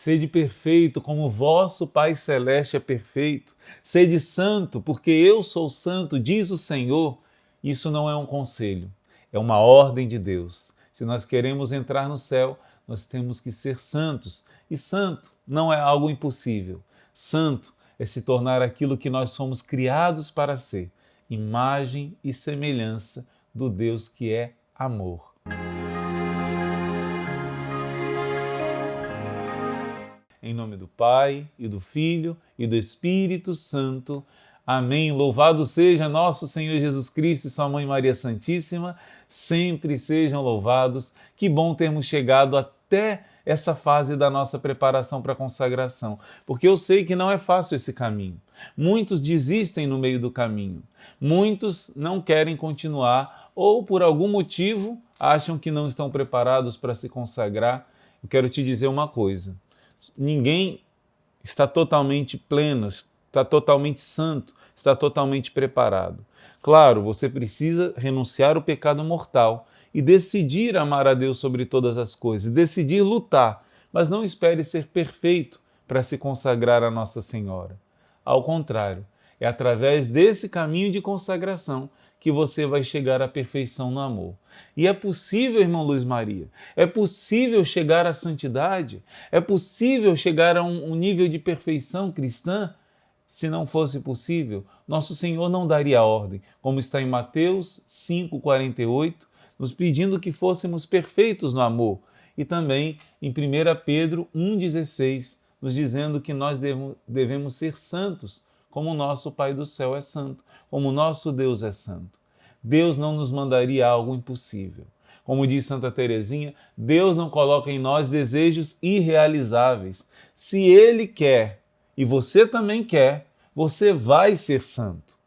Sede perfeito como vosso Pai Celeste é perfeito. Sede santo, porque eu sou santo, diz o Senhor. Isso não é um conselho, é uma ordem de Deus. Se nós queremos entrar no céu, nós temos que ser santos. E santo não é algo impossível. Santo é se tornar aquilo que nós somos criados para ser, imagem e semelhança do Deus que é amor. Em nome do Pai, e do Filho, e do Espírito Santo. Amém. Louvado seja nosso Senhor Jesus Cristo e sua Mãe Maria Santíssima. Sempre sejam louvados. Que bom termos chegado até essa fase da nossa preparação para a consagração, porque eu sei que não é fácil esse caminho. Muitos desistem no meio do caminho. Muitos não querem continuar ou, por algum motivo, acham que não estão preparados para se consagrar. Eu quero te dizer uma coisa. Ninguém está totalmente pleno, está totalmente santo, está totalmente preparado. Claro, você precisa renunciar ao pecado mortal e decidir amar a Deus sobre todas as coisas, decidir lutar, mas não espere ser perfeito para se consagrar a Nossa Senhora. Ao contrário, é através desse caminho de consagração que você vai chegar à perfeição no amor. E é possível, irmão Luiz Maria, é possível chegar à santidade, é possível chegar a um nível de perfeição cristã. Se não fosse possível, nosso Senhor não daria ordem, como está em Mateus 5,48, nos pedindo que fôssemos perfeitos no amor, e também em 1 Pedro 1,16, nos dizendo que nós devemos ser santos, como o nosso Pai do céu é santo, como o nosso Deus é santo. Deus não nos mandaria algo impossível. Como diz Santa Teresinha, Deus não coloca em nós desejos irrealizáveis. Se Ele quer, e você também quer, você vai ser santo.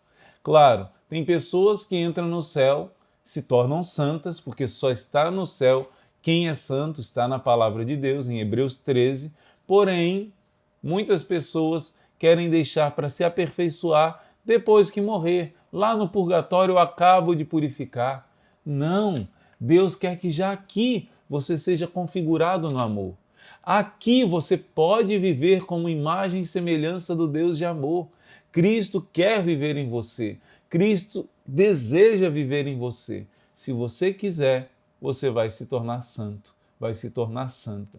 Claro, tem pessoas que entram no céu, se tornam santas, porque só está no céu quem é santo, está na palavra de Deus, em Hebreus 13, porém, muitas pessoas querem deixar para se aperfeiçoar depois que morrer. Lá no purgatório eu acabo de purificar. Não, Deus quer que já aqui você seja configurado no amor. Aqui você pode viver como imagem e semelhança do Deus de amor. Cristo quer viver em você. Cristo deseja viver em você. Se você quiser, você vai se tornar santo, vai se tornar santa.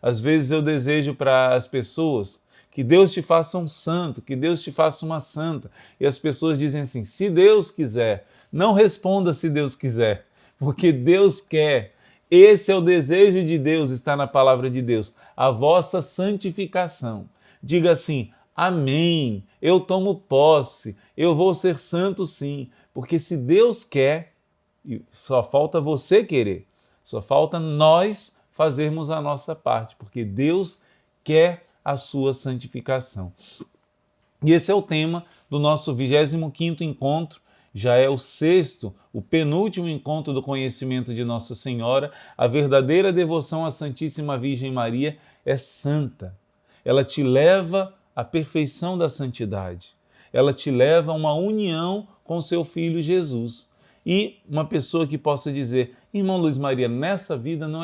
Às vezes eu desejo para as pessoas que Deus te faça um santo, que Deus te faça uma santa. E as pessoas dizem assim, se Deus quiser. Não responda se Deus quiser, porque Deus quer. Esse é o desejo de Deus, está na palavra de Deus, a vossa santificação. Diga assim, amém, eu tomo posse, eu vou ser santo sim, porque se Deus quer, só falta você querer, só falta nós fazermos a nossa parte, porque Deus quer a sua santificação. E esse é o tema do nosso 25º encontro, já é o sexto, o penúltimo encontro do conhecimento de Nossa Senhora. A verdadeira devoção à Santíssima Virgem Maria é santa. Ela te leva à perfeição da santidade. Ela te leva a uma união com seu Filho Jesus. E uma pessoa que possa dizer, irmão Luiz Maria, nessa vida não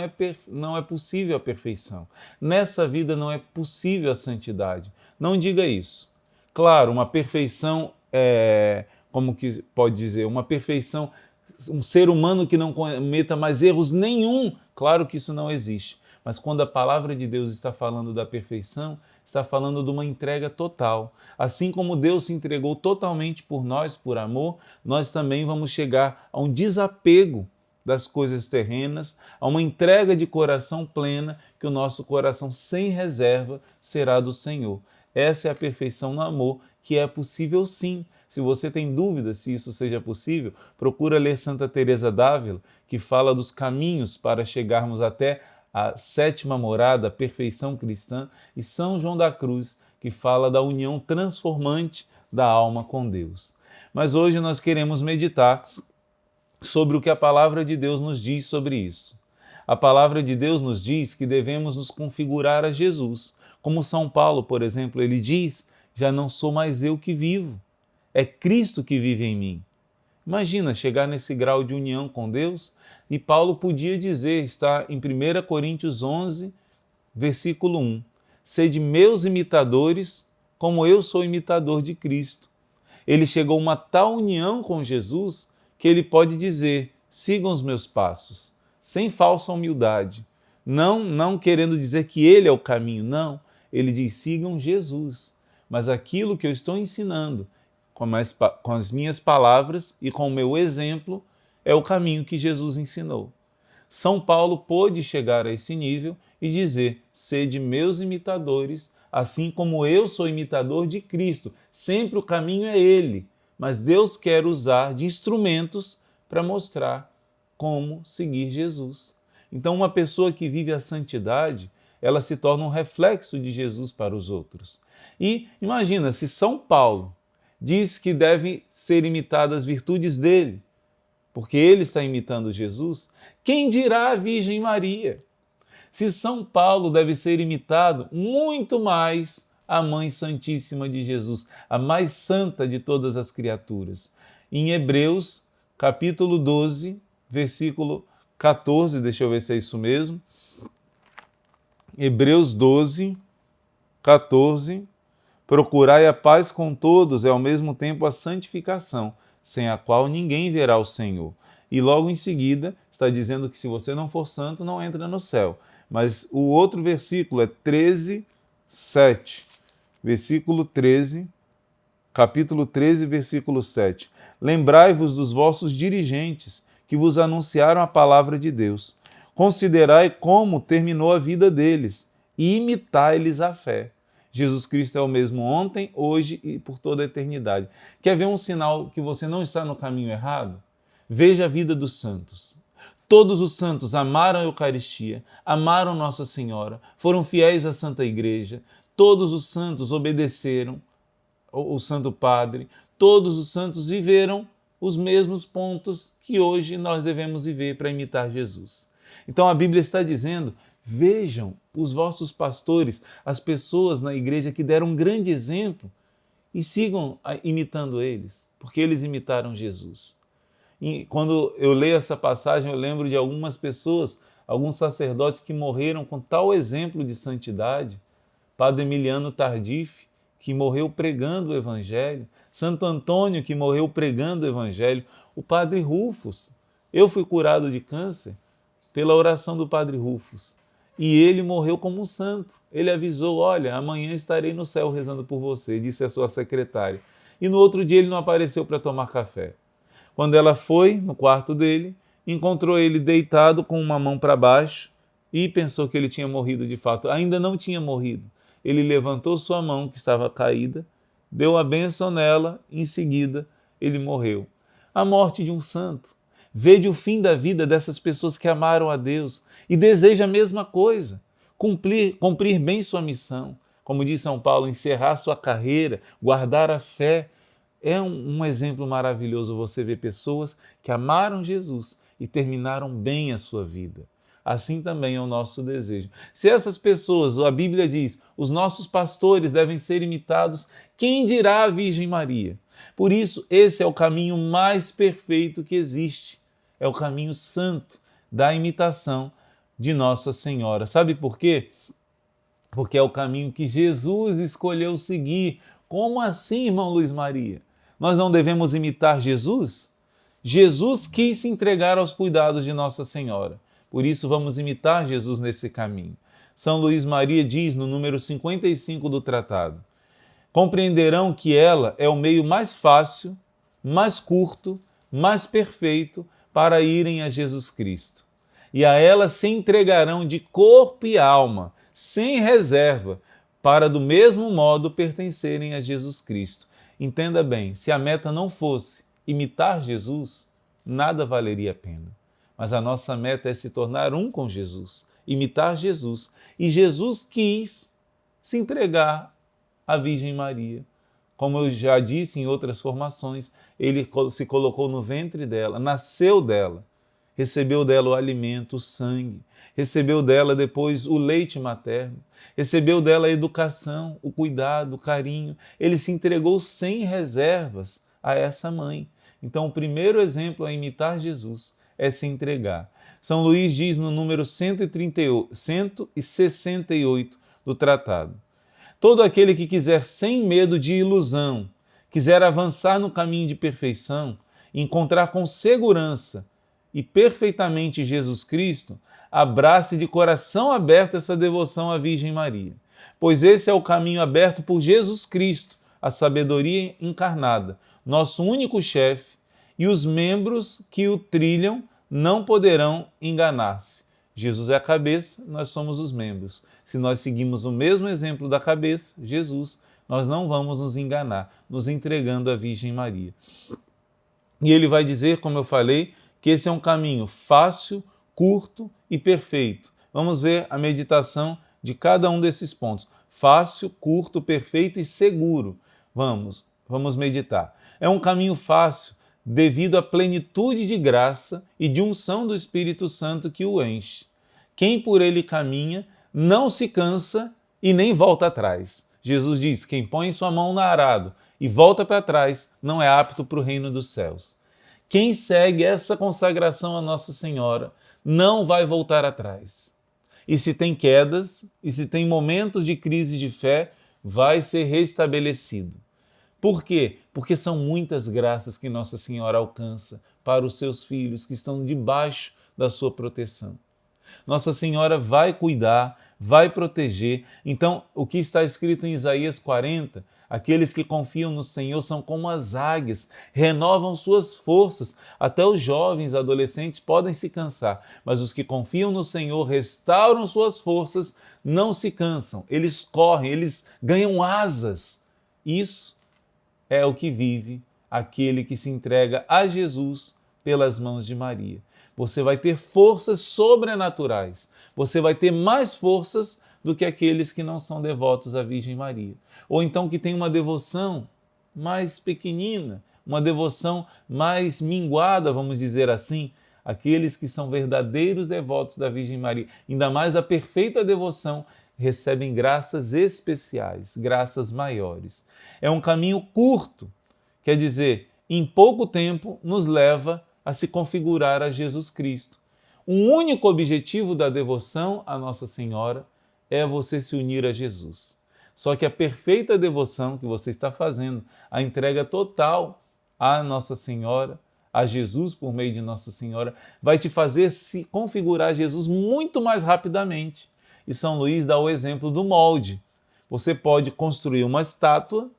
é possível a perfeição. Nessa vida não é possível a santidade. Não diga isso. Claro, uma perfeição como que pode dizer, uma perfeição, um ser humano que não cometa mais erros nenhum, claro que isso não existe. Mas quando a palavra de Deus está falando da perfeição, está falando de uma entrega total. Assim como Deus se entregou totalmente por nós, por amor, nós também vamos chegar a um desapego das coisas terrenas, a uma entrega de coração plena, que o nosso coração sem reserva será do Senhor. Essa é a perfeição no amor, que é possível sim. Se você tem dúvida se isso seja possível, procura ler Santa Teresa d'Ávila, que fala dos caminhos para chegarmos até a sétima morada, a perfeição cristã, e São João da Cruz, que fala da união transformante da alma com Deus. Mas hoje nós queremos meditar sobre o que a palavra de Deus nos diz sobre isso. A palavra de Deus nos diz que devemos nos configurar a Jesus. Como São Paulo, por exemplo, ele diz, já não sou mais eu que vivo, é Cristo que vive em mim. Imagina chegar nesse grau de união com Deus, e Paulo podia dizer, está em 1 Coríntios 11, versículo 1, sede meus imitadores, como eu sou imitador de Cristo. Ele chegou a uma tal união com Jesus que ele pode dizer: sigam os meus passos, sem falsa humildade. Não querendo dizer que ele é o caminho, não. Ele diz: sigam Jesus. Mas aquilo que eu estou ensinando, com as minhas palavras e com o meu exemplo, é o caminho que Jesus ensinou. São Paulo pôde chegar a esse nível e dizer: sede meus imitadores, assim como eu sou imitador de Cristo. Sempre o caminho é Ele, mas Deus quer usar de instrumentos para mostrar como seguir Jesus. Então, uma pessoa que vive a santidade, ela se torna um reflexo de Jesus para os outros. E imagina, se São Paulo diz que devem ser imitadas as virtudes dele, porque ele está imitando Jesus, quem dirá a Virgem Maria? Se São Paulo deve ser imitado, muito mais a Mãe Santíssima de Jesus, a mais santa de todas as criaturas. Em Hebreus, capítulo 12, versículo 14, deixa eu ver se é isso mesmo. Hebreus 12, 14. Procurai a paz com todos e ao mesmo tempo a santificação, sem a qual ninguém verá o Senhor. E logo em seguida está dizendo que se você não for santo, não entra no céu. Mas o outro versículo é 13, 7. Versículo 13, capítulo 13, versículo 7. Lembrai-vos dos vossos dirigentes, que vos anunciaram a palavra de Deus. Considerai como terminou a vida deles, e imitai-lhes a fé. Jesus Cristo é o mesmo ontem, hoje e por toda a eternidade. Quer ver um sinal que você não está no caminho errado? Veja a vida dos santos. Todos os santos amaram a Eucaristia, amaram Nossa Senhora, foram fiéis à Santa Igreja. Todos os santos obedeceram o Santo Padre. Todos os santos viveram os mesmos pontos que hoje nós devemos viver para imitar Jesus. Então a Bíblia está dizendo: vejam os vossos pastores, as pessoas na igreja que deram um grande exemplo e sigam imitando eles, porque eles imitaram Jesus. E quando eu leio essa passagem, eu lembro de algumas pessoas, alguns sacerdotes que morreram com tal exemplo de santidade. Padre Emiliano Tardif, que morreu pregando o Evangelho. Santo Antônio, que morreu pregando o Evangelho. O Padre Rufus. Eu fui curado de câncer pela oração do Padre Rufus. E ele morreu como um santo. Ele avisou: olha, amanhã estarei no céu rezando por você, disse a sua secretária. E no outro dia ele não apareceu para tomar café. Quando ela foi no quarto dele, encontrou ele deitado com uma mão para baixo e pensou que ele tinha morrido de fato. Ainda não tinha morrido. Ele levantou sua mão, que estava caída, deu a bênção nela, em seguida ele morreu. A morte de um santo. Vede o fim da vida dessas pessoas que amaram a Deus e desejam a mesma coisa, cumprir bem sua missão. Como diz São Paulo, encerrar sua carreira, guardar a fé. É um exemplo maravilhoso você ver pessoas que amaram Jesus e terminaram bem a sua vida. Assim também é o nosso desejo. Se essas pessoas, a Bíblia diz, os nossos pastores devem ser imitados, quem dirá a Virgem Maria? Por isso, esse é o caminho mais perfeito que existe. É o caminho santo da imitação de Nossa Senhora. Sabe por quê? Porque é o caminho que Jesus escolheu seguir. Como assim, irmão Luiz Maria? Nós não devemos imitar Jesus? Jesus quis se entregar aos cuidados de Nossa Senhora. Por isso, vamos imitar Jesus nesse caminho. São Luís Maria diz no número 55 do tratado: compreenderão que ela é o meio mais fácil, mais curto, mais perfeito para irem a Jesus Cristo. E a ela se entregarão de corpo e alma, sem reserva, para do mesmo modo pertencerem a Jesus Cristo. Entenda bem, se a meta não fosse imitar Jesus, nada valeria a pena. Mas a nossa meta é se tornar um com Jesus, imitar Jesus. E Jesus quis se entregar à Virgem Maria. Como eu já disse em outras formações, ele se colocou no ventre dela, nasceu dela, recebeu dela o alimento, o sangue, recebeu dela depois o leite materno, recebeu dela a educação, o cuidado, o carinho. Ele se entregou sem reservas a essa mãe. Então, o primeiro exemplo a imitar Jesus é se entregar. São Luís diz no número 168 do tratado: Todo aquele que quiser sem medo de ilusão, quiser avançar no caminho de perfeição, encontrar com segurança e perfeitamente Jesus Cristo, abrace de coração aberto essa devoção à Virgem Maria, pois esse é o caminho aberto por Jesus Cristo, a sabedoria encarnada, nosso único chefe, e os membros que o trilham não poderão enganar-se. Jesus é a cabeça, nós somos os membros. Se nós seguimos o mesmo exemplo da cabeça, Jesus, nós não vamos nos enganar, nos entregando à Virgem Maria. E ele vai dizer, como eu falei, que esse é um caminho fácil, curto e perfeito. Vamos ver a meditação de cada um desses pontos. Fácil, curto, perfeito e seguro. Vamos meditar. É um caminho fácil devido à plenitude de graça e de unção do Espírito Santo que o enche. Quem por ele caminha não se cansa e nem volta atrás. Jesus diz, quem põe sua mão no arado e volta para trás não é apto para o reino dos céus. Quem segue essa consagração a Nossa Senhora não vai voltar atrás. E se tem quedas, e se tem momentos de crise de fé, vai ser restabelecido. Por quê? Porque são muitas graças que Nossa Senhora alcança para os seus filhos que estão debaixo da sua proteção. Nossa Senhora vai cuidar, vai proteger. Então, o que está escrito em Isaías 40, aqueles que confiam no Senhor são como as águias, renovam suas forças. Até os jovens, adolescentes podem se cansar, mas os que confiam no Senhor restauram suas forças, não se cansam, eles correm, eles ganham asas. Isso é o que vive aquele que se entrega a Jesus pelas mãos de Maria. Você vai ter forças sobrenaturais. Você vai ter mais forças do que aqueles que não são devotos à Virgem Maria. Ou então que tem uma devoção mais pequenina, uma devoção mais minguada, vamos dizer assim. Aqueles que são verdadeiros devotos da Virgem Maria, ainda mais a perfeita devoção, recebem graças especiais, graças maiores. É um caminho curto, quer dizer, em pouco tempo nos leva a se configurar a Jesus Cristo. O único objetivo da devoção à Nossa Senhora é você se unir a Jesus. Só que a perfeita devoção que você está fazendo, a entrega total à Nossa Senhora, a Jesus por meio de Nossa Senhora, vai te fazer se configurar a Jesus muito mais rapidamente. E São Luís dá o exemplo do molde. Você pode construir uma estátua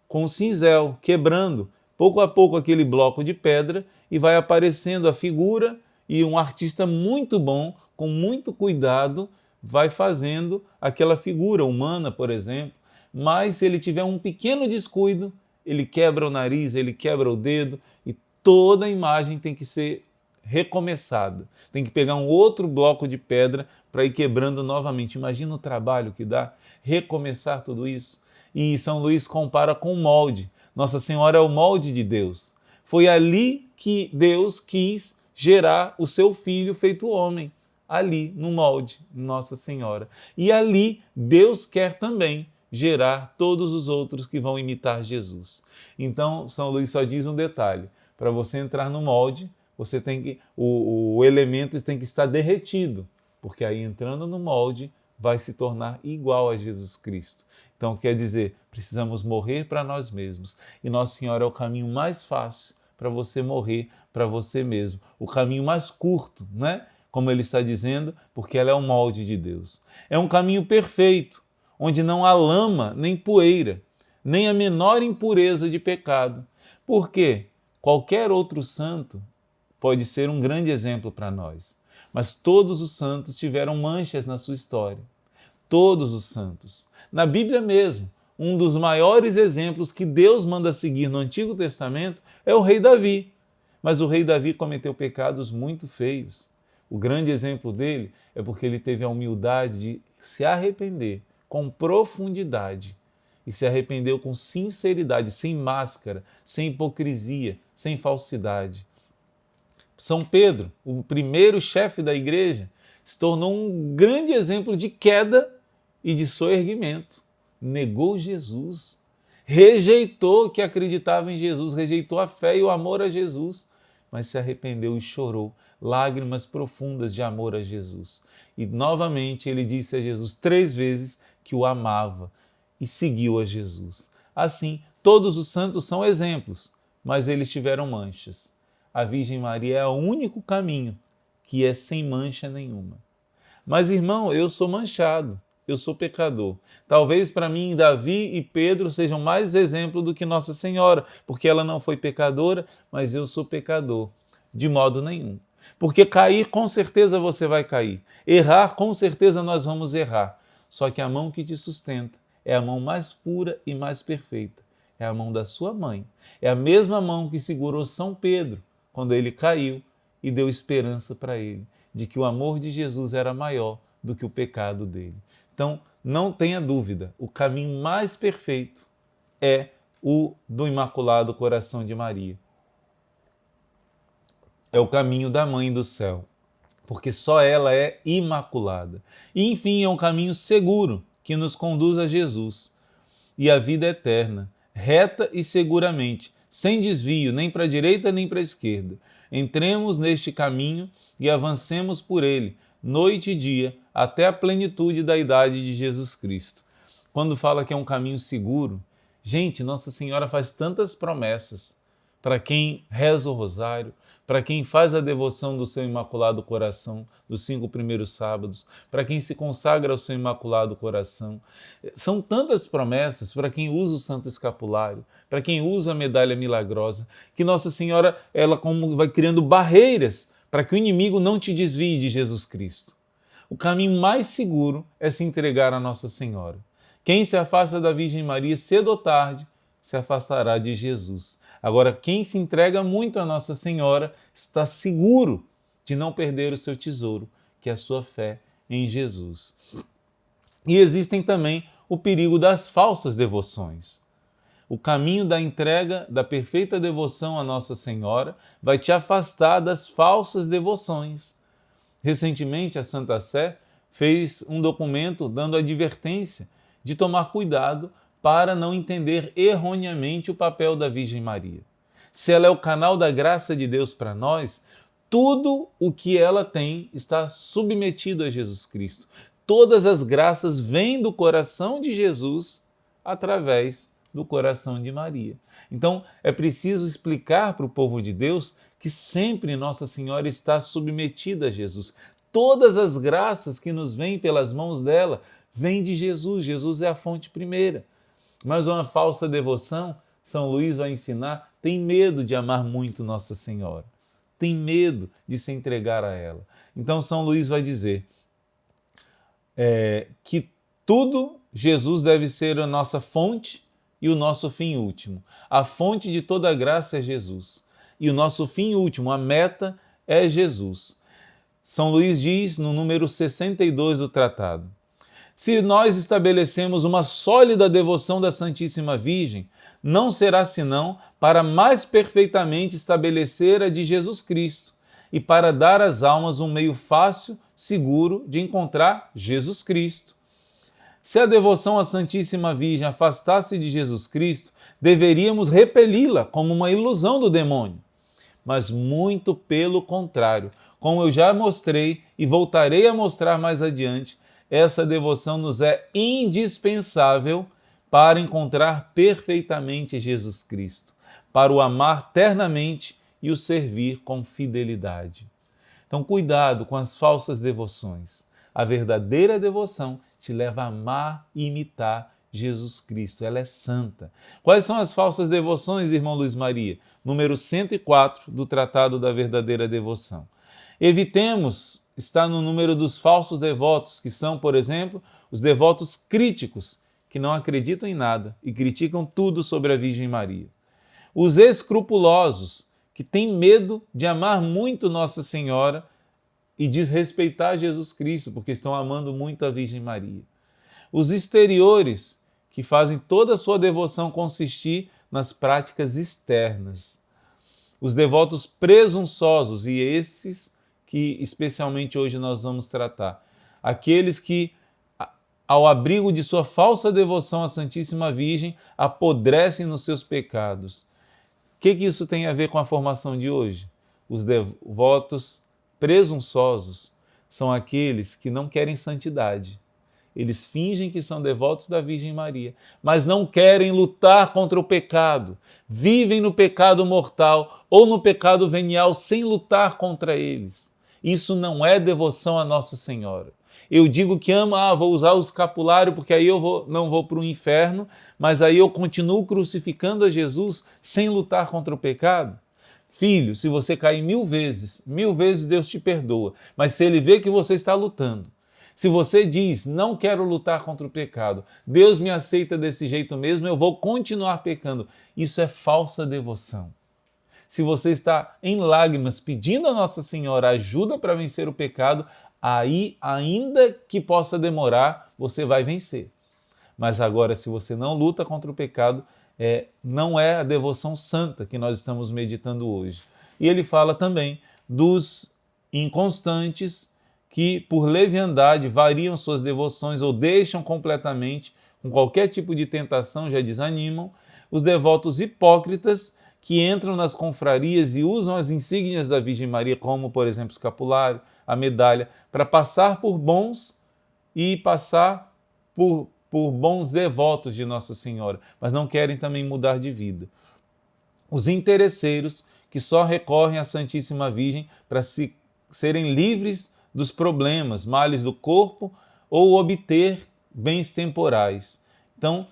com um cinzel, quebrando pouco a pouco aquele bloco de pedra e vai aparecendo a figura e um artista muito bom, com muito cuidado, vai fazendo aquela figura humana, por exemplo. Mas se ele tiver um pequeno descuido, ele quebra o nariz, ele quebra o dedo e toda a imagem tem que ser recomeçada. Tem que pegar um outro bloco de pedra para ir quebrando novamente. Imagina o trabalho que dá recomeçar tudo isso. E São Luís compara com o molde. Nossa Senhora é o molde de Deus. Foi ali que Deus quis gerar o seu Filho feito homem. Ali, no molde, Nossa Senhora. E ali Deus quer também gerar todos os outros que vão imitar Jesus. Então, São Luís só diz um detalhe. Para você entrar no molde, você tem que, o elemento tem que estar derretido, porque aí entrando no molde vai se tornar igual a Jesus Cristo. Então quer dizer, precisamos morrer para nós mesmos. E Nossa Senhora é o caminho mais fácil para você morrer para você mesmo. O caminho mais curto, né? Como ele está dizendo, porque ela é o molde de Deus. É um caminho perfeito, onde não há lama nem poeira, nem a menor impureza de pecado. Por quê? Qualquer outro santo pode ser um grande exemplo para nós. Mas todos os santos tiveram manchas na sua história. Todos os santos. Na Bíblia mesmo, um dos maiores exemplos que Deus manda seguir no Antigo Testamento é o rei Davi. Mas o rei Davi cometeu pecados muito feios. O grande exemplo dele é porque ele teve a humildade de se arrepender com profundidade e se arrependeu com sinceridade, sem máscara, sem hipocrisia, sem falsidade. São Pedro, o primeiro chefe da igreja, se tornou um grande exemplo de queda e de soerguimento. Negou Jesus, rejeitou que acreditava em Jesus, rejeitou a fé e o amor a Jesus, mas se arrependeu e chorou, lágrimas profundas de amor a Jesus. E novamente ele disse a Jesus 3 vezes que o amava. e seguiu a Jesus. Assim, todos os santos são exemplos, mas eles tiveram manchas. A Virgem Maria é o único caminho que é sem mancha nenhuma. Mas, irmão, eu sou manchado, eu sou pecador. Talvez para mim Davi e Pedro sejam mais exemplo do que Nossa Senhora, porque ela não foi pecadora, mas eu sou pecador. De modo nenhum. Porque cair, com certeza você vai cair. Errar, com certeza nós vamos errar. Só que a mão que te sustenta é a mão mais pura e mais perfeita. É a mão da sua mãe. É a mesma mão que segurou São Pedro quando ele caiu e deu esperança para ele, de que o amor de Jesus era maior do que o pecado dele. Então, não tenha dúvida, o caminho mais perfeito é o do Imaculado Coração de Maria. É o caminho da Mãe do Céu, porque só ela é imaculada. E, enfim, é um caminho seguro que nos conduz a Jesus e a vida eterna, reta e seguramente, sem desvio, nem para a direita nem para a esquerda. Entremos neste caminho e avancemos por ele, noite e dia, até a plenitude da idade de Jesus Cristo. Quando fala que é um caminho seguro, gente, Nossa Senhora faz tantas promessas para quem reza o rosário, para quem faz a devoção do seu Imaculado Coração, dos 5 primeiros sábados, para quem se consagra ao seu Imaculado Coração. São tantas promessas para quem usa o Santo Escapulário, para quem usa a medalha milagrosa, que Nossa Senhora ela como vai criando barreiras para que o inimigo não te desvie de Jesus Cristo. O caminho mais seguro é se entregar a Nossa Senhora. Quem se afasta da Virgem Maria, cedo ou tarde, se afastará de Jesus. Agora, quem se entrega muito a Nossa Senhora está seguro de não perder o seu tesouro, que é a sua fé em Jesus. E existem também o perigo das falsas devoções. O caminho da entrega, da perfeita devoção a Nossa Senhora, vai te afastar das falsas devoções. Recentemente, a Santa Sé fez um documento dando advertência de tomar cuidado para não entender erroneamente o papel da Virgem Maria. Se ela é o canal da graça de Deus para nós, tudo o que ela tem está submetido a Jesus Cristo. Todas as graças vêm do coração de Jesus através do coração de Maria. Então, é preciso explicar para o povo de Deus que sempre Nossa Senhora está submetida a Jesus. Todas as graças que nos vêm pelas mãos dela vêm de Jesus. Jesus é a fonte primeira. Mas uma falsa devoção, São Luís vai ensinar, tem medo de amar muito Nossa Senhora. Tem medo de se entregar a ela. Então São Luís vai dizer que tudo Jesus deve ser a nossa fonte e o nosso fim último. A fonte de toda a graça é Jesus. E o nosso fim último, a meta, é Jesus. São Luís diz no número 62 do tratado: se nós estabelecemos uma sólida devoção da Santíssima Virgem, não será senão para mais perfeitamente estabelecer a de Jesus Cristo e para dar às almas um meio fácil, seguro de encontrar Jesus Cristo. Se a devoção à Santíssima Virgem afastasse de Jesus Cristo, deveríamos repeli-la como uma ilusão do demônio. Mas muito pelo contrário, como eu já mostrei e voltarei a mostrar mais adiante, essa devoção nos é indispensável para encontrar perfeitamente Jesus Cristo, para o amar ternamente e o servir com fidelidade. Então, cuidado com as falsas devoções. A verdadeira devoção te leva a amar e imitar Jesus Cristo. Ela é santa. Quais são as falsas devoções, irmão Luiz Maria? Número 104 do Tratado da Verdadeira Devoção. Evitemos está no número dos falsos devotos, que são, por exemplo, os devotos críticos, que não acreditam em nada e criticam tudo sobre a Virgem Maria. Os escrupulosos, que têm medo de amar muito Nossa Senhora e desrespeitar Jesus Cristo, porque estão amando muito a Virgem Maria. Os exteriores, que fazem toda a sua devoção consistir nas práticas externas. Os devotos presunçosos, e esses que especialmente hoje nós vamos tratar. Aqueles que, ao abrigo de sua falsa devoção à Santíssima Virgem, apodrecem nos seus pecados. O que isso tem a ver com a formação de hoje? Os devotos presunçosos são aqueles que não querem santidade, Eles fingem que são devotos da Virgem Maria, mas não querem lutar contra o pecado. Vivem no pecado mortal ou no pecado venial sem lutar contra eles. Isso não é devoção a Nossa Senhora. Eu digo que amo, vou usar o escapulário porque aí não vou para o inferno, mas aí eu continuo crucificando a Jesus sem lutar contra o pecado. Filho, se você cair 1000 vezes Deus te perdoa, mas se Ele vê que você está lutando, se você diz, não quero lutar contra o pecado, Deus me aceita desse jeito mesmo, eu vou continuar pecando. Isso é falsa devoção. Se você está em lágrimas pedindo a Nossa Senhora ajuda para vencer o pecado, aí, ainda que possa demorar, você vai vencer. Mas agora, se você não luta contra o pecado, não é a devoção santa que nós estamos meditando hoje. E ele fala também dos inconstantes que, por leviandade, variam suas devoções ou deixam completamente, com qualquer tipo de tentação, já desanimam. Os devotos hipócritas, que entram nas confrarias e usam as insígnias da Virgem Maria, como, por exemplo, o escapulário, a medalha, para passar por bons e passar por bons devotos de Nossa Senhora, mas não querem também mudar de vida. Os interesseiros, que só recorrem à Santíssima Virgem para serem livres dos problemas, males do corpo ou obter bens temporais. Então,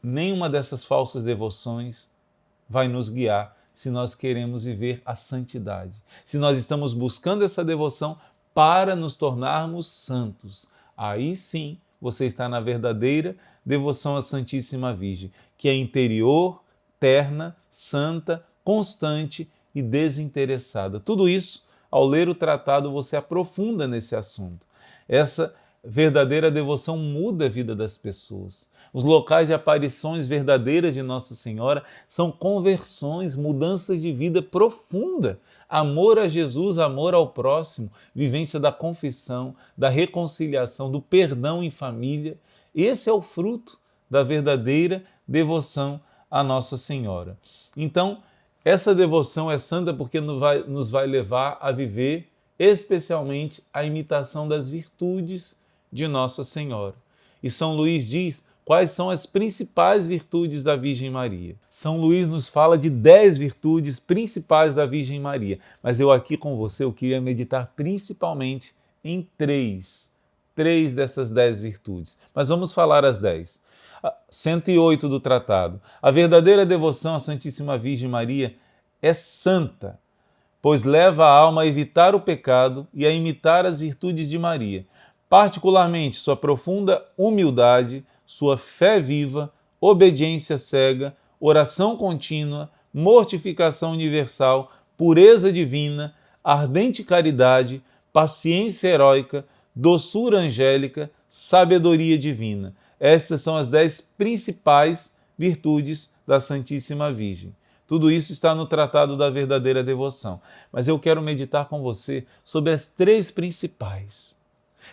nenhuma dessas falsas devoções vai nos guiar se nós queremos viver a santidade. Se nós estamos buscando essa devoção para nos tornarmos santos, aí sim você está na verdadeira devoção à Santíssima Virgem, que é interior, terna, santa, constante e desinteressada. Tudo isso, ao ler o tratado, você aprofunda nesse assunto. Essa verdadeira devoção muda a vida das pessoas. Os locais de aparições verdadeiras de Nossa Senhora são conversões, mudanças de vida profunda. Amor a Jesus, amor ao próximo, vivência da confissão, da reconciliação, do perdão em família. Esse é o fruto da verdadeira devoção a Nossa Senhora. Então, essa devoção é santa porque nos vai levar a viver especialmente a imitação das virtudes de Nossa Senhora. E São Luís diz quais são as principais virtudes da Virgem Maria. São Luís nos fala de 10 virtudes principais da Virgem Maria, mas eu aqui com você eu queria meditar principalmente em três dessas 10 virtudes. Mas vamos falar as 10. 108 do tratado. A verdadeira devoção à Santíssima Virgem Maria é santa, pois leva a alma a evitar o pecado e a imitar as virtudes de Maria, particularmente sua profunda humildade, sua fé viva, obediência cega, oração contínua, mortificação universal, pureza divina, ardente caridade, paciência heróica, doçura angélica, sabedoria divina. Estas são as 10 principais virtudes da Santíssima Virgem. Tudo isso está no Tratado da Verdadeira Devoção. Mas eu quero meditar com você sobre as 3 principais.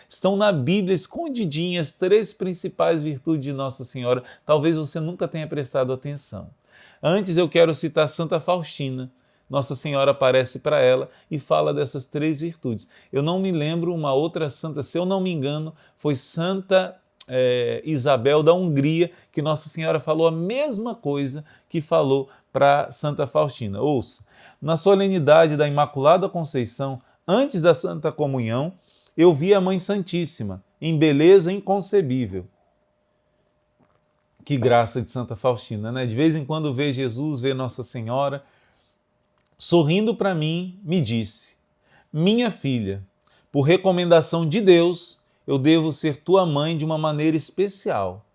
Estão na Bíblia escondidinhas 3 principais virtudes de Nossa Senhora. Talvez você nunca tenha prestado atenção. Antes eu quero citar Santa Faustina. Nossa Senhora aparece para ela e fala dessas 3 virtudes. Eu não me lembro uma outra santa, se eu não me engano, foi Santa Isabel da Hungria, que Nossa Senhora falou a mesma coisa que falou para Santa Faustina. Ouça, na solenidade da Imaculada Conceição, antes da Santa Comunhão, eu vi a Mãe Santíssima, em beleza inconcebível. Que graça de Santa Faustina, né? De vez em quando vê Jesus, vê Nossa Senhora, sorrindo para mim, me disse: minha filha, por recomendação de Deus, eu devo ser tua mãe de uma maneira especial.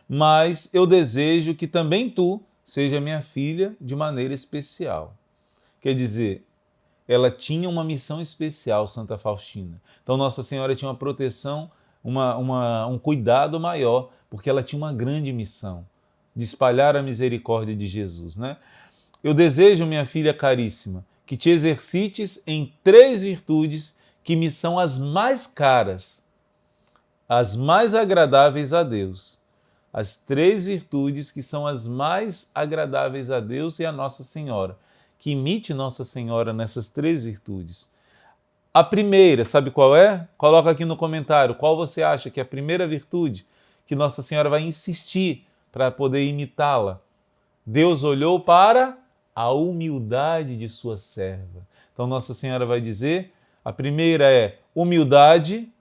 Mas eu desejo que também tu seja minha filha de maneira especial. Quer dizer, ela tinha uma missão especial, Santa Faustina. Então Nossa Senhora tinha uma proteção, um cuidado maior, porque ela tinha uma grande missão, de espalhar a misericórdia de Jesus, né? Eu desejo, minha filha caríssima, que te exercites em 3 virtudes que me são as mais caras, as mais agradáveis a Deus. As 3 virtudes que são as mais agradáveis a Deus e a Nossa Senhora. Que imite Nossa Senhora nessas 3 virtudes. A primeira, sabe qual é? Coloca aqui no comentário, qual você acha que é a primeira virtude que Nossa Senhora vai insistir para poder imitá-la? Deus olhou para a humildade de sua serva. Então Nossa Senhora vai dizer, a primeira é humildade,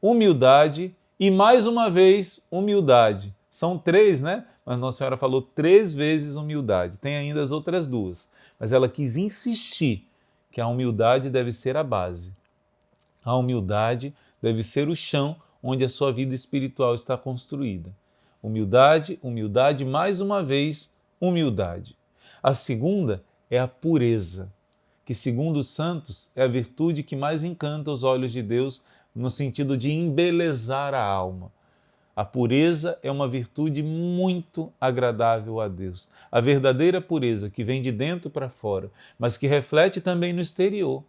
humildade e mais uma vez humildade. São três, né? Mas Nossa Senhora falou 3 vezes humildade. Tem ainda as outras 2, mas ela quis insistir que a humildade deve ser a base. A humildade deve ser o chão onde a sua vida espiritual está construída. Humildade, humildade, mais uma vez, humildade. A segunda é a pureza, que segundo os santos é a virtude que mais encanta os olhos de Deus no sentido de embelezar a alma. A pureza é uma virtude muito agradável a Deus. A verdadeira pureza que vem de dentro para fora, mas que reflete também no exterior.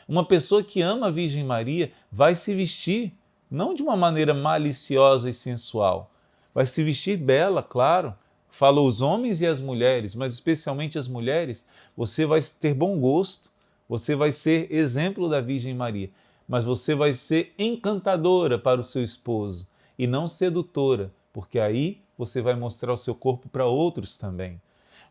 Uma pessoa que ama a Virgem Maria vai se vestir, não de uma maneira maliciosa e sensual, vai se vestir bela, claro. Fala os homens e as mulheres, mas especialmente as mulheres, você vai ter bom gosto, você vai ser exemplo da Virgem Maria, mas você vai ser encantadora para o seu esposo e não sedutora, porque aí você vai mostrar o seu corpo para outros também.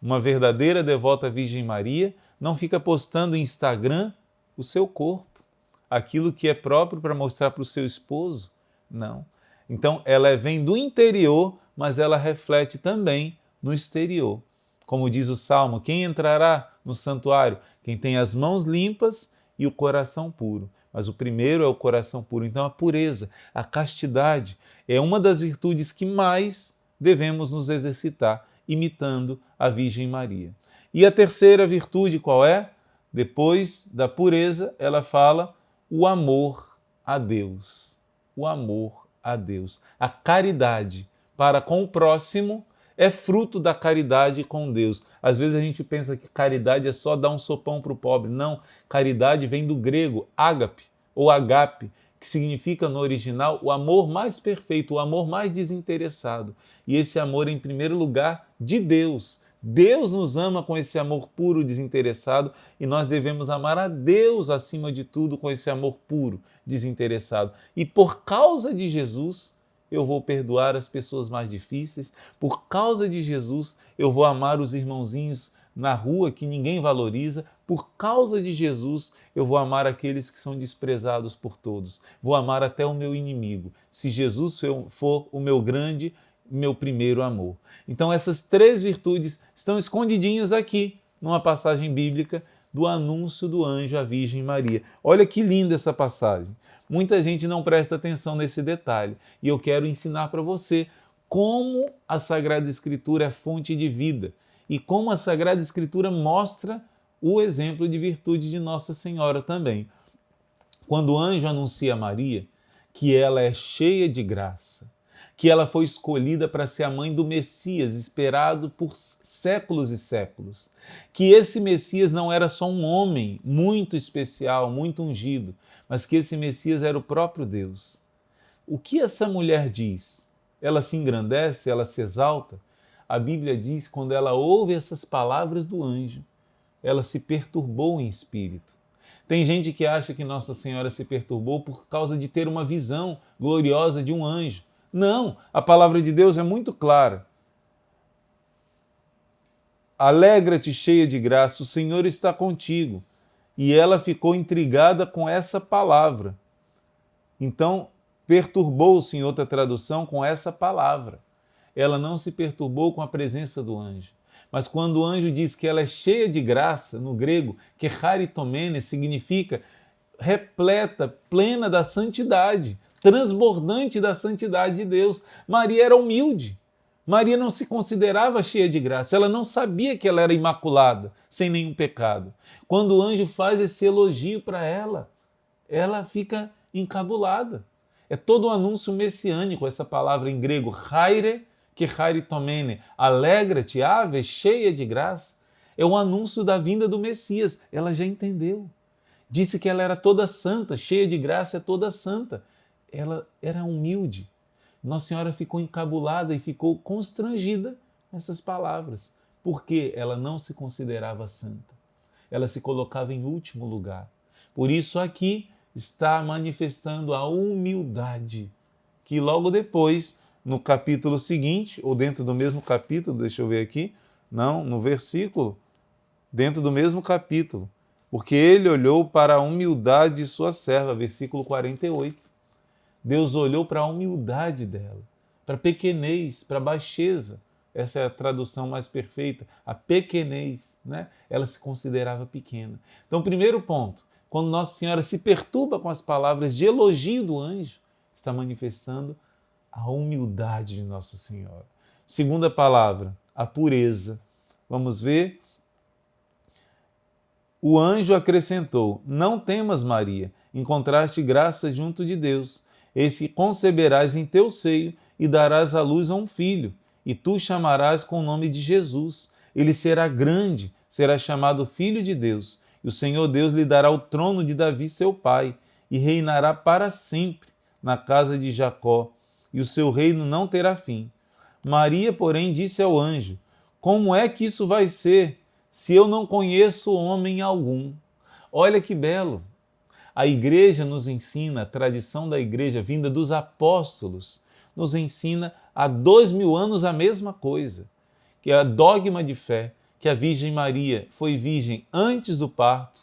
Uma verdadeira devota à Virgem Maria não fica postando em Instagram o seu corpo, aquilo que é próprio para mostrar para o seu esposo. Não. Então, ela vem do interior, mas ela reflete também no exterior. Como diz o Salmo, quem entrará no santuário? Quem tem as mãos limpas e o coração puro. Mas o primeiro é o coração puro. Então, a pureza, a castidade, é uma das virtudes que mais devemos nos exercitar, imitando a Virgem Maria. E a terceira virtude qual é? Depois da pureza, ela fala o amor a Deus. O amor a Deus. A caridade para com o próximo é fruto da caridade com Deus. Às vezes a gente pensa que caridade é só dar um sopão para o pobre. Não, caridade vem do grego ágape ou agape, que significa no original o amor mais perfeito, o amor mais desinteressado. E esse amor, em primeiro lugar, de Deus. Deus nos ama com esse amor puro, desinteressado, e nós devemos amar a Deus acima de tudo com esse amor puro, desinteressado. E por causa de Jesus, eu vou perdoar as pessoas mais difíceis, por causa de Jesus, eu vou amar os irmãozinhos na rua que ninguém valoriza, por causa de Jesus, eu vou amar aqueles que são desprezados por todos, vou amar até o meu inimigo, se Jesus for o meu grande, meu primeiro amor. Então essas 3 virtudes estão escondidinhas aqui, numa passagem bíblica do anúncio do anjo à Virgem Maria. Olha que linda essa passagem. Muita gente não presta atenção nesse detalhe e eu quero ensinar para você como a Sagrada Escritura é fonte de vida e como a Sagrada Escritura mostra o exemplo de virtude de Nossa Senhora também. Quando o anjo anuncia a Maria que ela é cheia de graça, que ela foi escolhida para ser a mãe do Messias, esperado por séculos e séculos. Que esse Messias não era só um homem muito especial, muito ungido, mas que esse Messias era o próprio Deus. O que essa mulher diz? Ela se engrandece, ela se exalta? A Bíblia diz que quando ela ouve essas palavras do anjo, ela se perturbou em espírito. Tem gente que acha que Nossa Senhora se perturbou por causa de ter uma visão gloriosa de um anjo. Não, a palavra de Deus é muito clara. Alegra-te, cheia de graça, o Senhor está contigo. E ela ficou intrigada com essa palavra. Então, perturbou-se, em outra tradução, com essa palavra. Ela não se perturbou com a presença do anjo. Mas quando o anjo diz que ela é cheia de graça, no grego, que charitomene significa repleta, plena da santidade, transbordante da santidade de Deus. Maria era humilde. Maria não se considerava cheia de graça. Ela não sabia que ela era imaculada, sem nenhum pecado. Quando o anjo faz esse elogio para ela, ela fica encabulada. É todo um anúncio messiânico, essa palavra em grego, chaire, que charitomene, alegra-te, ave, cheia de graça. É o anúncio da vinda do Messias. Ela já entendeu. Disse que ela era toda santa, cheia de graça, é toda santa. Ela era humilde. Nossa Senhora ficou encabulada e ficou constrangida com essas palavras, porque ela não se considerava santa. Ela se colocava em último lugar. Por isso aqui está manifestando a humildade, que logo depois, no capítulo seguinte, ou dentro do mesmo capítulo, deixa eu ver aqui, não, no versículo, dentro do mesmo capítulo, porque ele olhou para a humildade de sua serva, versículo 48. Deus olhou para a humildade dela, para a pequenez, para a baixeza. Essa é a tradução mais perfeita, a pequenez, né? Ela se considerava pequena. Então, primeiro ponto, quando Nossa Senhora se perturba com as palavras de elogio do anjo, está manifestando a humildade de Nossa Senhora. Segunda palavra, a pureza. Vamos ver. O anjo acrescentou: não temas, Maria, encontraste graça junto de Deus. Eis que conceberás em teu seio e darás à luz a um filho, e tu chamarás com o nome de Jesus. Ele será grande, será chamado Filho de Deus, e o Senhor Deus lhe dará o trono de Davi, seu pai, e reinará para sempre na casa de Jacó, e o seu reino não terá fim. Maria, porém, disse ao anjo: como é que isso vai ser, se eu não conheço homem algum? Olha que belo! A igreja nos ensina, a tradição da igreja vinda dos apóstolos, nos ensina há 2000 anos a mesma coisa, que é o dogma de fé, que a Virgem Maria foi virgem antes do parto,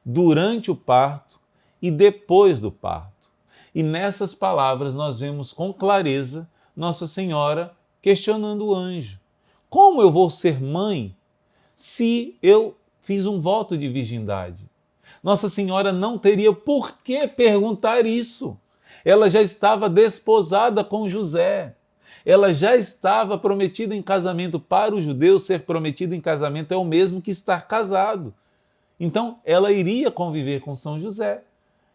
durante o parto e depois do parto. E nessas palavras nós vemos com clareza Nossa Senhora questionando o anjo: como eu vou ser mãe se eu fiz um voto de virgindade? Nossa Senhora não teria por que perguntar isso. Ela já estava desposada com José. Ela já estava prometida em casamento. Para os judeus, ser prometido em casamento é o mesmo que estar casado. Então, ela iria conviver com São José.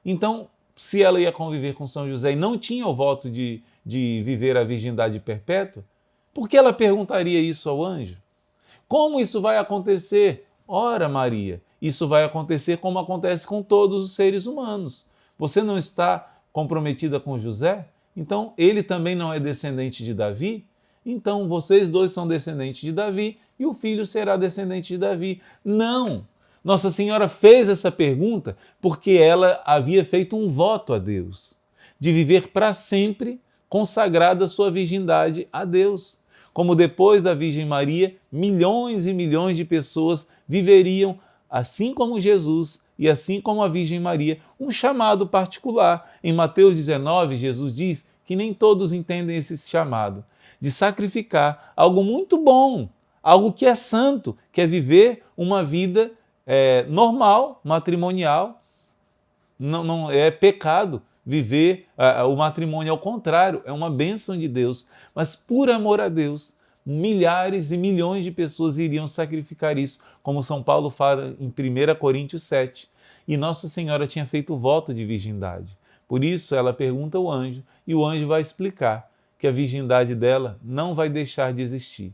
Então, se ela ia conviver com São José e não tinha o voto de viver a virgindade perpétua, por que ela perguntaria isso ao anjo? Como isso vai acontecer? Ora, Maria, isso vai acontecer como acontece com todos os seres humanos. Você não está comprometida com José? Então, ele também não é descendente de Davi? Então, vocês dois são descendentes de Davi e o filho será descendente de Davi. Não! Nossa Senhora fez essa pergunta porque ela havia feito um voto a Deus, de viver para sempre consagrada sua virgindade a Deus. Como depois da Virgem Maria, milhões e milhões de pessoas viveriam, assim como Jesus e assim como a Virgem Maria, um chamado particular. Em Mateus 19, Jesus diz que nem todos entendem esse chamado, de sacrificar algo muito bom, algo que é santo, que é viver uma vida normal, matrimonial. Não é pecado viver o matrimônio, ao contrário, é uma bênção de Deus. Mas por amor a Deus, milhares e milhões de pessoas iriam sacrificar isso, como São Paulo fala em 1 Coríntios 7. E Nossa Senhora tinha feito o voto de virgindade. Por isso ela pergunta ao anjo, e o anjo vai explicar que a virgindade dela não vai deixar de existir,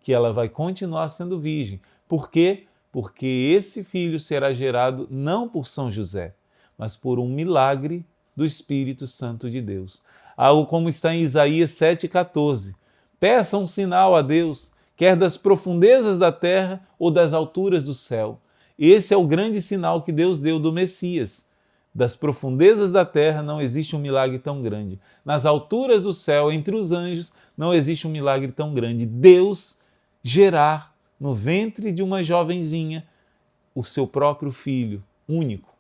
que ela vai continuar sendo virgem. Por quê? Porque esse filho será gerado não por São José, mas por um milagre do Espírito Santo de Deus. Algo como está em Isaías 7,14. Peça um sinal a Deus, quer das profundezas da terra ou das alturas do céu. Esse é o grande sinal que Deus deu do Messias. Das profundezas da terra não existe um milagre tão grande. Nas alturas do céu, entre os anjos, não existe um milagre tão grande. Deus gerar no ventre de uma jovenzinha o seu próprio filho único.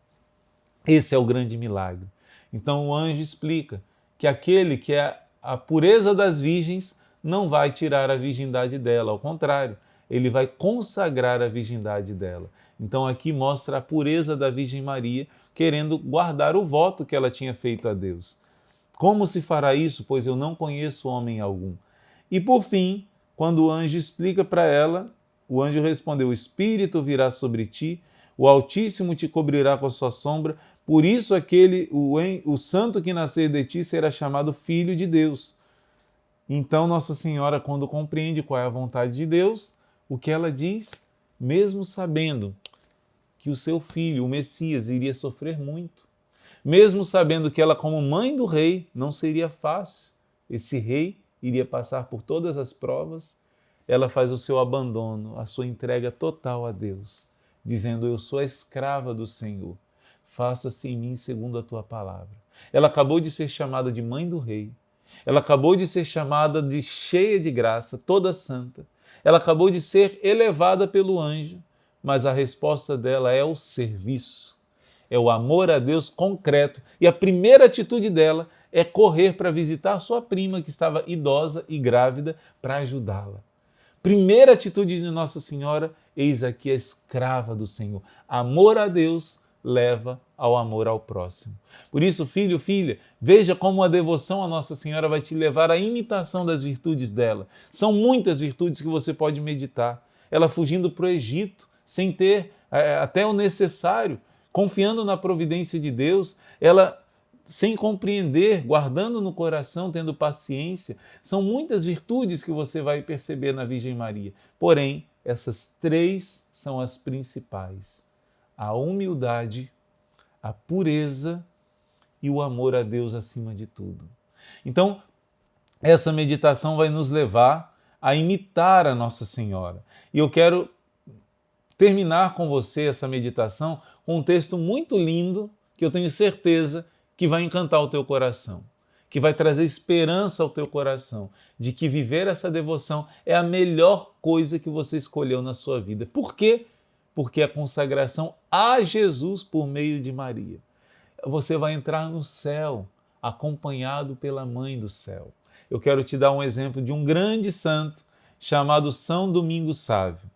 Esse é o grande milagre. Então o anjo explica que aquele que é a pureza das virgens não vai tirar a virgindade dela, ao contrário, ele vai consagrar a virgindade dela. Então aqui mostra a pureza da Virgem Maria, querendo guardar o voto que ela tinha feito a Deus. Como se fará isso, pois eu não conheço homem algum? E por fim, quando o anjo explica para ela, o anjo respondeu: o Espírito virá sobre ti, o Altíssimo te cobrirá com a sua sombra, por isso o santo que nascer de ti será chamado Filho de Deus. Então Nossa Senhora, quando compreende qual é a vontade de Deus, o que ela diz? Mesmo sabendo que o seu filho, o Messias, iria sofrer muito, mesmo sabendo que ela, como mãe do rei, não seria fácil, esse rei iria passar por todas as provas, ela faz o seu abandono, a sua entrega total a Deus, dizendo: eu sou a escrava do Senhor. faça-se em mim segundo a tua palavra. Ela acabou de ser chamada de mãe do rei. Ela acabou de ser chamada de cheia de graça, toda santa. Ela acabou de ser elevada pelo anjo, mas a resposta dela é o serviço, é o amor a Deus concreto. E a primeira atitude dela é correr para visitar sua prima, que estava idosa e grávida, para ajudá-la. Primeira atitude de Nossa Senhora, eis aqui a escrava do Senhor. Amor a Deus leva ao amor ao próximo. Por isso, filho, filha, veja como a devoção a Nossa Senhora vai te levar à imitação das virtudes dela. São muitas virtudes que você pode meditar. Ela fugindo para o Egito, sem ter até o necessário, confiando na providência de Deus, ela sem compreender, guardando no coração, tendo paciência. São muitas virtudes que você vai perceber na Virgem Maria. Porém, essas três são as principais: a humildade, a pureza e o amor a Deus acima de tudo. Então, essa meditação vai nos levar a imitar a Nossa Senhora. E eu quero terminar com você essa meditação com um texto muito lindo, que eu tenho certeza que vai encantar o teu coração, que vai trazer esperança ao teu coração, de que viver essa devoção é a melhor coisa que você escolheu na sua vida. Por quê? Porque a consagração a Jesus por meio de Maria. Você vai entrar no céu, acompanhado pela Mãe do Céu. Eu quero te dar um exemplo de um grande santo chamado São Domingos Sávio.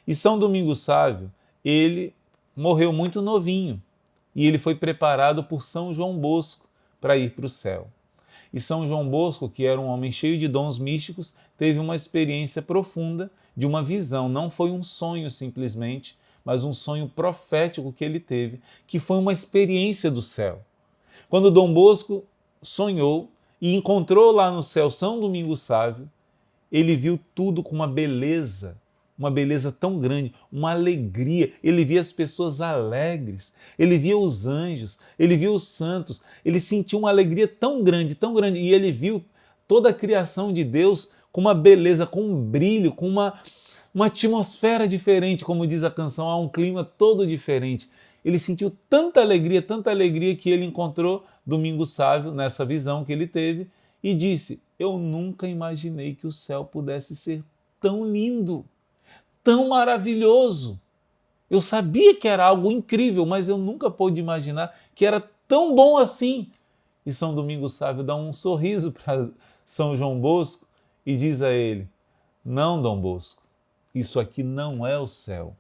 E São Domingos Sávio, ele morreu muito novinho e ele foi preparado por São João Bosco para ir para o céu. E São João Bosco, que era um homem cheio de dons místicos, teve uma experiência profunda de uma visão. Não foi um sonho simplesmente, mas um sonho profético que ele teve, que foi uma experiência do céu. Quando Dom Bosco sonhou e encontrou lá no céu São Domingos Sávio, ele viu tudo com uma beleza tão grande, uma alegria. Ele via as pessoas alegres, ele via os anjos, ele via os santos, ele sentiu uma alegria tão grande, e ele viu toda a criação de Deus com uma beleza, com um brilho, com uma atmosfera diferente, como diz a canção, há um clima todo diferente. Ele sentiu tanta alegria que ele encontrou Domingos Sávio nessa visão que ele teve e disse: eu nunca imaginei que o céu pudesse ser tão lindo, tão maravilhoso. Eu sabia que era algo incrível, mas eu nunca pude imaginar que era tão bom assim. E São Domingos Sávio dá um sorriso para São João Bosco e diz a ele: não, Dom Bosco, isso aqui não é o céu.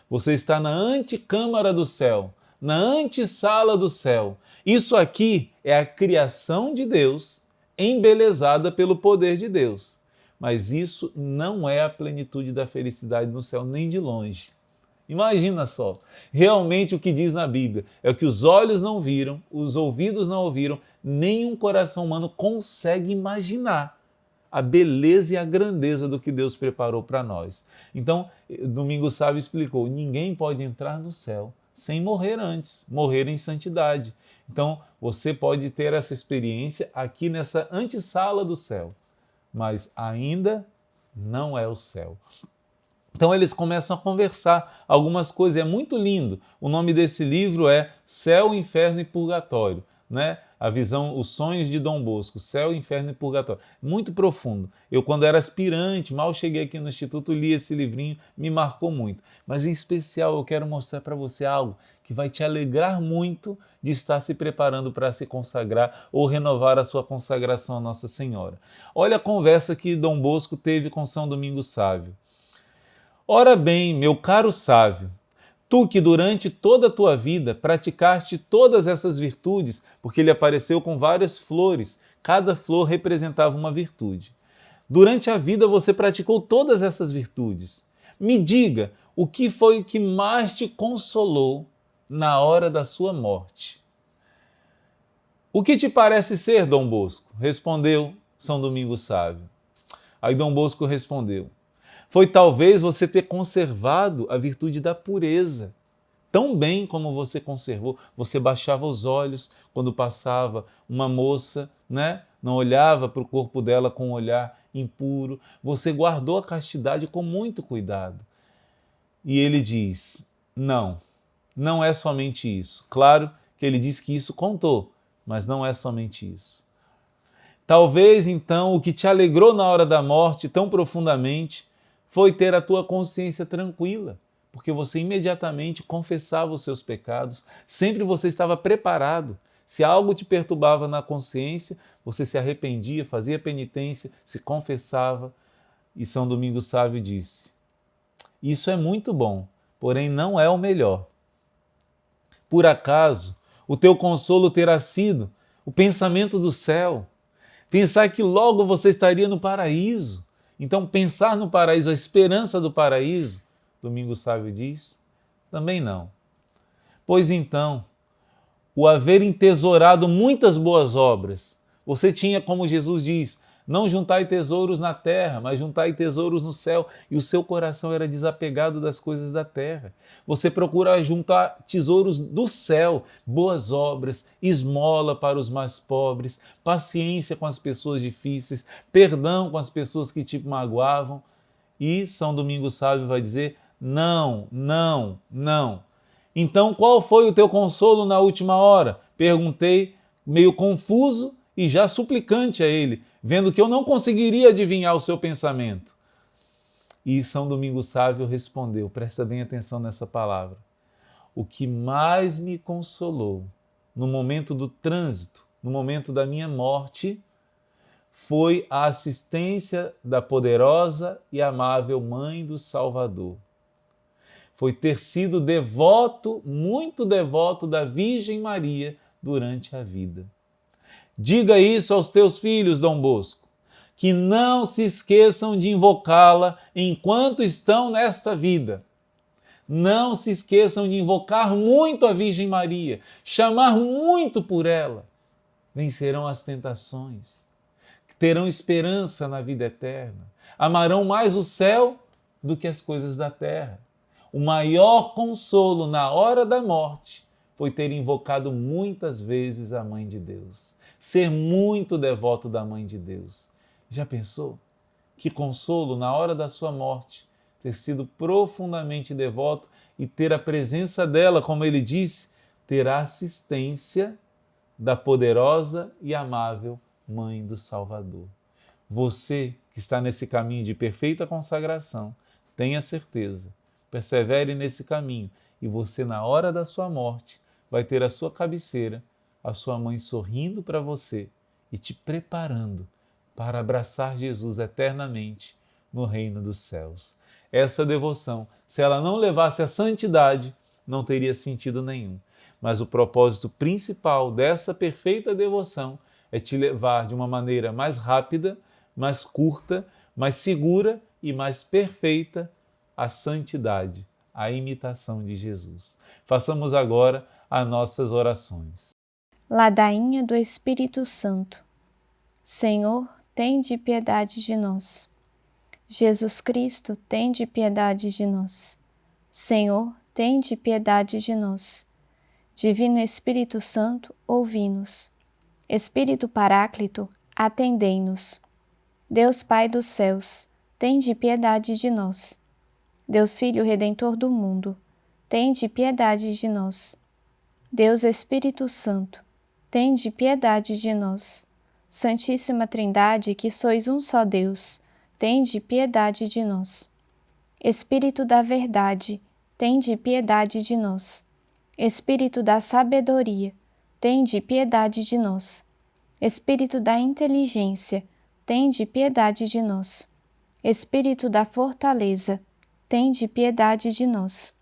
Você está na antecâmara do céu, na antessala do céu. Isso aqui é a criação de Deus, embelezada pelo poder de Deus. Mas isso não é a plenitude da felicidade no céu, nem de longe. Imagina só, realmente o que diz na Bíblia é o que os olhos não viram, os ouvidos não ouviram, nem um coração humano consegue imaginar a beleza e a grandeza do que Deus preparou para nós. Então, Domingos Sávio explicou: ninguém pode entrar no céu sem morrer antes, morrer em santidade. Então, você pode ter essa experiência aqui nessa antessala do céu, mas ainda não é o céu. Então eles começam a conversar algumas coisas, é muito lindo. O nome desse livro é Céu, Inferno e Purgatório, né? A visão, os sonhos de Dom Bosco, Céu, Inferno e Purgatório. Muito profundo. Eu, quando era aspirante, mal cheguei aqui no Instituto, li esse livrinho, me marcou muito. Mas em especial eu quero mostrar para você algo que vai te alegrar muito de estar se preparando para se consagrar ou renovar a sua consagração a Nossa Senhora. Olha a conversa que Dom Bosco teve com São Domingos Sávio. Ora bem, meu caro Sávio, tu que durante toda a tua vida praticaste todas essas virtudes, porque ele apareceu com várias flores, cada flor representava uma virtude. Durante a vida você praticou todas essas virtudes. Me diga, o que foi que mais te consolou na hora da sua morte? O que te parece ser, Dom Bosco? Respondeu São Domingos Sávio. Aí Dom Bosco respondeu: foi talvez você ter conservado a virtude da pureza. Tão bem como você conservou, você baixava os olhos quando passava uma moça, né? Não olhava para o corpo dela com um olhar impuro. Você guardou a castidade com muito cuidado. E ele diz: não, não é somente isso. Claro que ele diz que isso contou, mas não é somente isso. Talvez, então, o que te alegrou na hora da morte tão profundamente foi ter a tua consciência tranquila, porque você imediatamente confessava os seus pecados, sempre você estava preparado. Se algo te perturbava na consciência, você se arrependia, fazia penitência, se confessava. E São Domingos Sávio disse: isso é muito bom, porém não é o melhor. Por acaso, o teu consolo terá sido o pensamento do céu, pensar que logo você estaria no paraíso. Então, pensar no paraíso, a esperança do paraíso, Domingos Sávio diz, também não. Pois então, o haver entesourado muitas boas obras, você tinha, como Jesus diz, não juntai tesouros na terra, mas juntai tesouros no céu, e o seu coração era desapegado das coisas da terra. Você procura juntar tesouros do céu, boas obras, esmola para os mais pobres, paciência com as pessoas difíceis, perdão com as pessoas que te magoavam. E São Domingos Sávio vai dizer: não, não, não. Então, qual foi o teu consolo na última hora? Perguntei, meio confuso e já suplicante a ele, vendo que eu não conseguiria adivinhar o seu pensamento. E São Domingos Sávio respondeu, presta bem atenção nessa palavra: o que mais me consolou no momento do trânsito, no momento da minha morte, foi a assistência da poderosa e amável Mãe do Salvador. Foi ter sido devoto, muito devoto da Virgem Maria durante a vida. Diga isso aos teus filhos, Dom Bosco, que não se esqueçam de invocá-la enquanto estão nesta vida. Não se esqueçam de invocar muito a Virgem Maria, chamar muito por ela. Vencerão as tentações, terão esperança na vida eterna, amarão mais o céu do que as coisas da terra. O maior consolo na hora da morte foi ter invocado muitas vezes a Mãe de Deus, ser muito devoto da Mãe de Deus. Já pensou? Que consolo na hora da sua morte, ter sido profundamente devoto e ter a presença dela, como ele disse, ter a assistência da poderosa e amável Mãe do Salvador. Você que está nesse caminho de perfeita consagração, tenha certeza, persevere nesse caminho e você, na hora da sua morte, vai ter à sua cabeceira a sua mãe sorrindo para você e te preparando para abraçar Jesus eternamente no reino dos céus. Essa devoção, se ela não levasse à santidade, não teria sentido nenhum. Mas o propósito principal dessa perfeita devoção é te levar de uma maneira mais rápida, mais curta, mais segura e mais perfeita à santidade, à imitação de Jesus. Façamos agora as nossas orações. Ladainha do Espírito Santo. Senhor, tende piedade de nós. Jesus Cristo, tende piedade de nós. Senhor, tende piedade de nós. Divino Espírito Santo, ouvi-nos. Espírito Paráclito, atendei-nos. Deus Pai dos céus, tende piedade de nós. Deus Filho Redentor do mundo, tende piedade de nós. Deus Espírito Santo, tende piedade de nós. Santíssima Trindade, que sois um só Deus, tende piedade de nós. Espírito da verdade, tende piedade de nós. Espírito da sabedoria, tende piedade de nós. Espírito da inteligência, tende piedade de nós. Espírito da fortaleza, tende piedade de nós.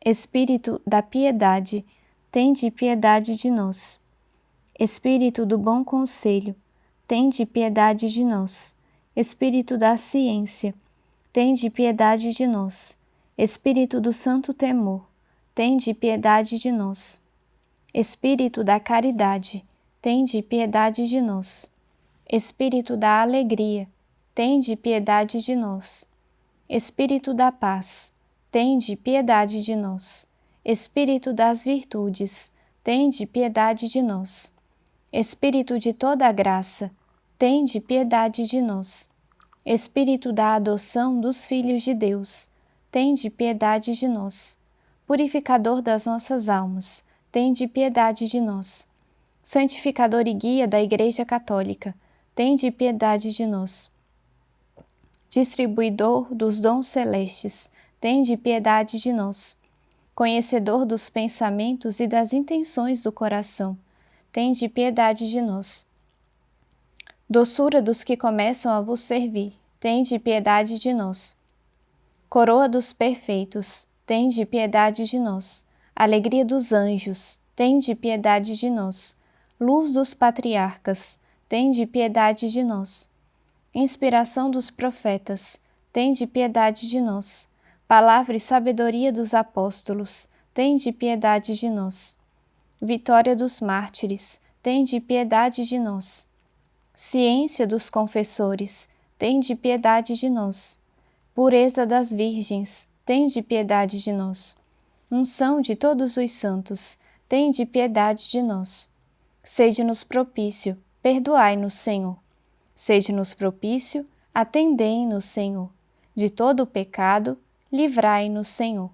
Espírito da piedade, tende piedade de nós. Espírito do bom conselho, tende piedade de nós. Espírito da ciência, tende piedade de nós. Espírito do santo temor, tende piedade de nós. Espírito da caridade, tende piedade de nós. Espírito da alegria, tende piedade de nós. Espírito da paz, tende piedade de nós. Espírito das virtudes, tende piedade de nós. Espírito de toda graça, tende piedade de nós. Espírito da adoção dos filhos de Deus, tende piedade de nós. purificador das nossas almas, tende piedade de nós. Santificador e guia da Igreja Católica, tende piedade de nós. Distribuidor dos dons celestes, tende piedade de nós. Conhecedor dos pensamentos e das intenções do coração, tende piedade de nós. Doçura dos que começam a vos servir, tende piedade de nós. Coroa dos perfeitos, tende piedade de nós. Alegria dos anjos, tende piedade de nós. Luz dos patriarcas, tende piedade de nós. Inspiração dos profetas, tende piedade de nós. Palavra e sabedoria dos apóstolos, tende piedade de nós. Vitória dos mártires, tende piedade de nós. Ciência dos confessores, tende piedade de nós. Pureza das virgens, tende piedade de nós. Unção de todos os santos, tende piedade de nós. Sede-nos propício, perdoai-nos, Senhor. Sede-nos propício, atendei-nos, Senhor. De todo o pecado, livrai-nos, Senhor.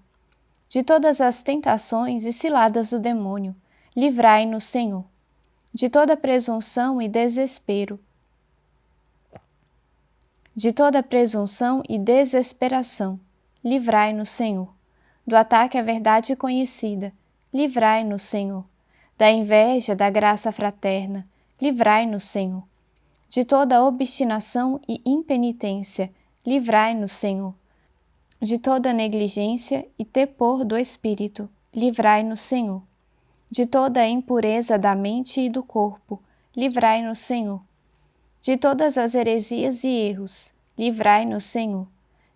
De todas as tentações e ciladas do demônio, livrai-nos, Senhor. De toda presunção e desespero, de toda presunção e desesperação, livrai-nos, Senhor. Do ataque à verdade conhecida, livrai-nos, Senhor. Da inveja da graça fraterna, livrai-nos, Senhor. De toda obstinação e impenitência, livrai-nos, Senhor. De toda negligência e tepor do espírito, livrai-nos, Senhor. De toda a impureza da mente e do corpo, livrai-nos, Senhor. De todas as heresias e erros, livrai-nos, Senhor.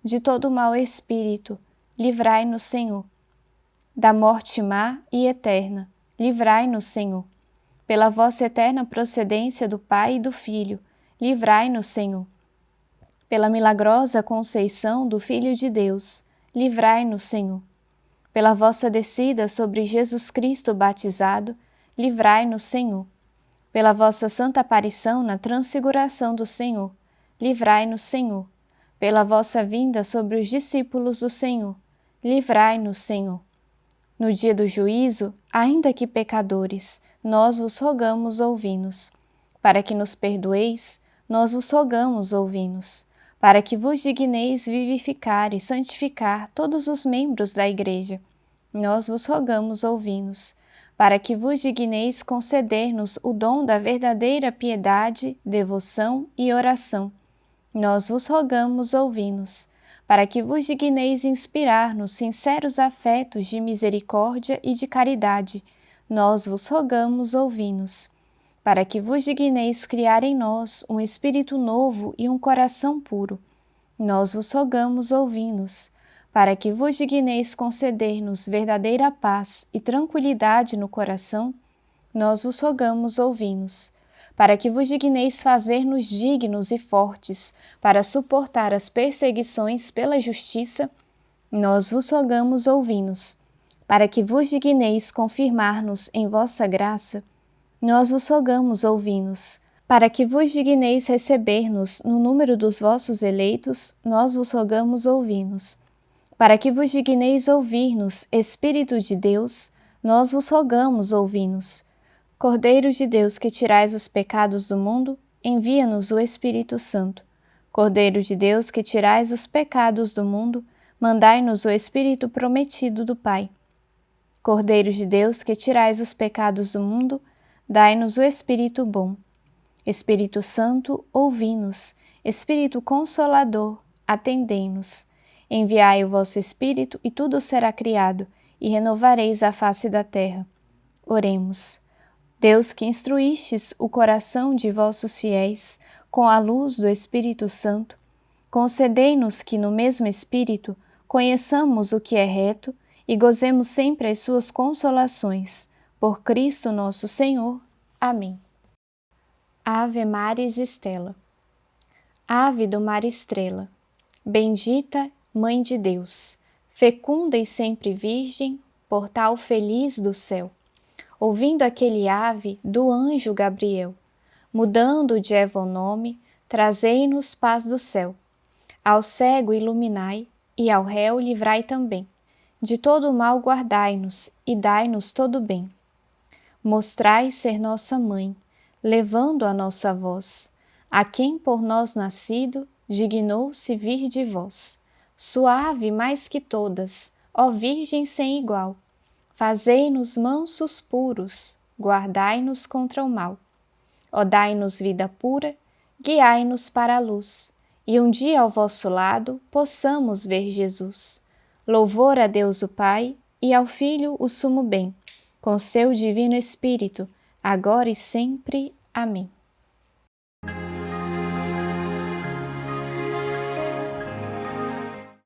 De todo mau espírito, livrai-nos, Senhor. Da morte má e eterna, livrai-nos, Senhor. Pela vossa eterna procedência do Pai e do Filho, livrai-nos, Senhor. Pela milagrosa conceição do Filho de Deus, livrai-nos, Senhor. Pela vossa descida sobre Jesus Cristo batizado, livrai-nos, Senhor. Pela vossa santa aparição na transfiguração do Senhor, livrai-nos, Senhor. Pela vossa vinda sobre os discípulos do Senhor, livrai-nos, Senhor. No dia do juízo, ainda que pecadores, nós vos rogamos, ouvi-nos. Para que nos perdoeis, nós vos rogamos, ouvi-nos. Para que vos digneis vivificar e santificar todos os membros da Igreja, nós vos rogamos, ouvi-nos. Para que vos digneis conceder-nos o dom da verdadeira piedade, devoção e oração, nós vos rogamos, ouvi-nos. Para que vos digneis inspirar-nos sinceros afetos de misericórdia e de caridade, nós vos rogamos, ouvi-nos. Para que vos digneis criar em nós um espírito novo e um coração puro, nós vos rogamos, ouvi-nos. Para que vos digneis conceder-nos verdadeira paz e tranquilidade no coração, nós vos rogamos, ouvi-nos. Para que vos digneis fazer-nos dignos e fortes para suportar as perseguições pela justiça, nós vos rogamos, ouvi-nos. Para que vos digneis confirmar-nos em vossa graça, nós vos rogamos, ouvi-nos. Para que vos digneis receber-nos no número dos vossos eleitos, nós vos rogamos, ouvi-nos. Para que vos digneis ouvir-nos, Espírito de Deus, nós vos rogamos, ouvi-nos. Cordeiro de Deus, que tirais os pecados do mundo, envia-nos o Espírito Santo. Cordeiro de Deus, que tirais os pecados do mundo, mandai-nos o Espírito prometido do Pai. Cordeiro de Deus, que tirais os pecados do mundo, dai-nos o Espírito bom. Espírito Santo, ouvi-nos. Espírito Consolador, atendei-nos. Enviai o vosso Espírito e tudo será criado, e renovareis a face da terra. Oremos. Deus, que instruístes o coração de vossos fiéis com a luz do Espírito Santo, concedei-nos que no mesmo Espírito conheçamos o que é reto e gozemos sempre as suas consolações. Por Cristo nosso Senhor. Amém. Ave Maris Stella. Ave do mar estrela, bendita Mãe de Deus, fecunda e sempre virgem, portal feliz do céu. Ouvindo aquele ave do anjo Gabriel, mudando de Eva o nome, trazei-nos paz do céu. Ao cego iluminai, e ao réu livrai também. De todo mal guardai-nos e dai-nos todo bem. Mostrai ser nossa mãe, levando a nossa voz, a quem por nós nascido, dignou-se vir de vós. Suave mais que todas, ó Virgem sem igual, fazei-nos mansos puros, guardai-nos contra o mal. Ó dai-nos vida pura, guiai-nos para a luz, e um dia ao vosso lado possamos ver Jesus. Louvor a Deus o Pai, e ao Filho o sumo bem, com seu divino Espírito, agora e sempre. Amém.